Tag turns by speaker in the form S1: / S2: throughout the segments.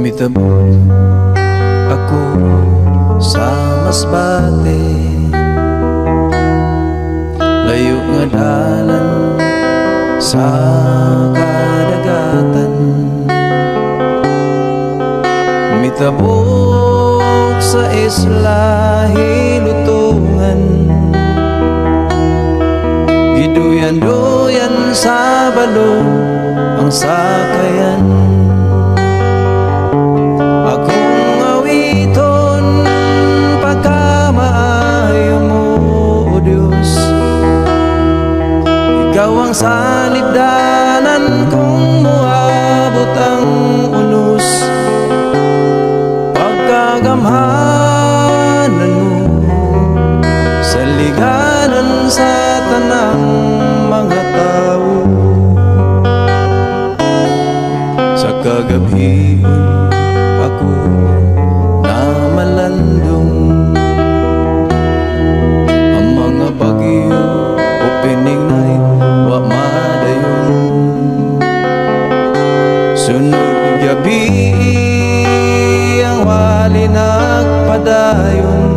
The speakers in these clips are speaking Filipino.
S1: Mitabog ako sa Masbate, layo nga dalan sa kadagatan. Mitabog sa isla Hilutungan, giduyan-duyan sa balon ang sakayan. Akong awiton pagkamaayo mo, O Diyos. Ikaw ang salibdanan kung muabot ang unos. Pagkagamhanan mo sa liganan sa tanang mga tao. Sa kagabihan ako na malandong, ang mga bagyo opening night wa madayon. Sunod gabi ang wali nagpadayon,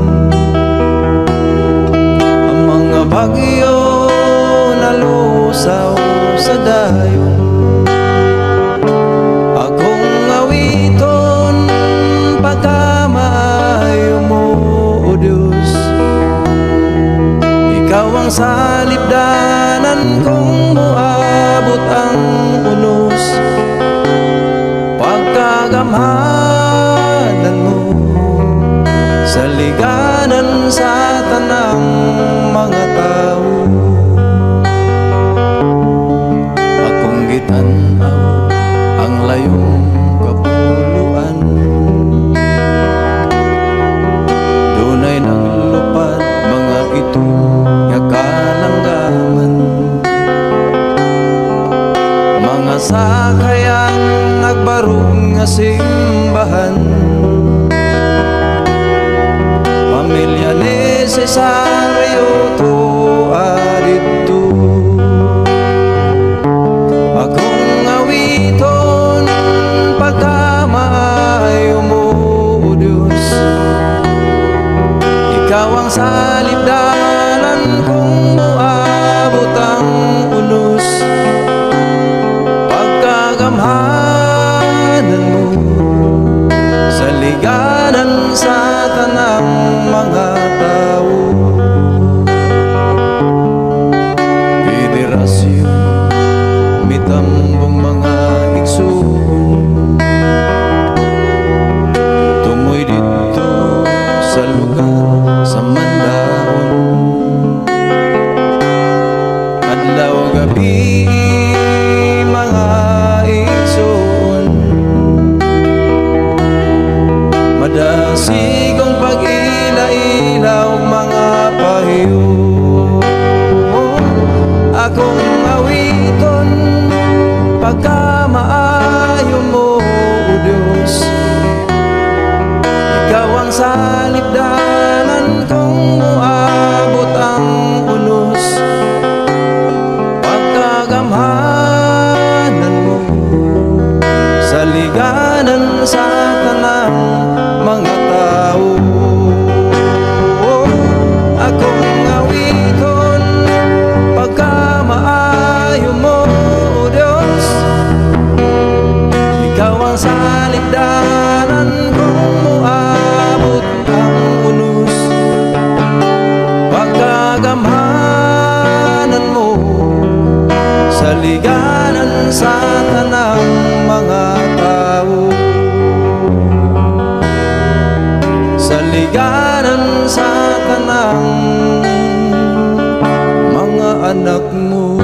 S1: ang mga bagyo nalusaw sa dayon. Ikaw ang salibdanan kung muabot ang unos. Pagkagamhanan mo sa liganan sa tanang mga tao. Akong gitanaw ang layong kapuluan, dunay nang lupad mga itong kalanggaman. Mga sakayang nagbarong nga simbahan, pamilya ni Cesario to adito. Akong awiton pagkamaayo mo, O Diyos. Ikaw ang salibdanan kung muabot ang unos. Pagkagamhanan mo sa liganan sa tanang mga tao. Federasyon mitambong mga igsoon, tumoy dito sa lugar sa Mandaon. Adlaw gabi mga igsoon, madasigong pag-ila-ilaw mga pahiyo. Akong awiton pagkamaayo mo, O Diyos. Ikaw ang salibdanan kung muabot ang unos. Pagkagamhanan mo sa liganan sa tanang mga tao. Akong awiton pagkamaayo mo, O Diyos. Ikaw ang salibdanan kung muabot ang unos. Pagkagamhanan mo sa liganan sa tanang mga tao. Sa liganan sa tanang mga anak mo.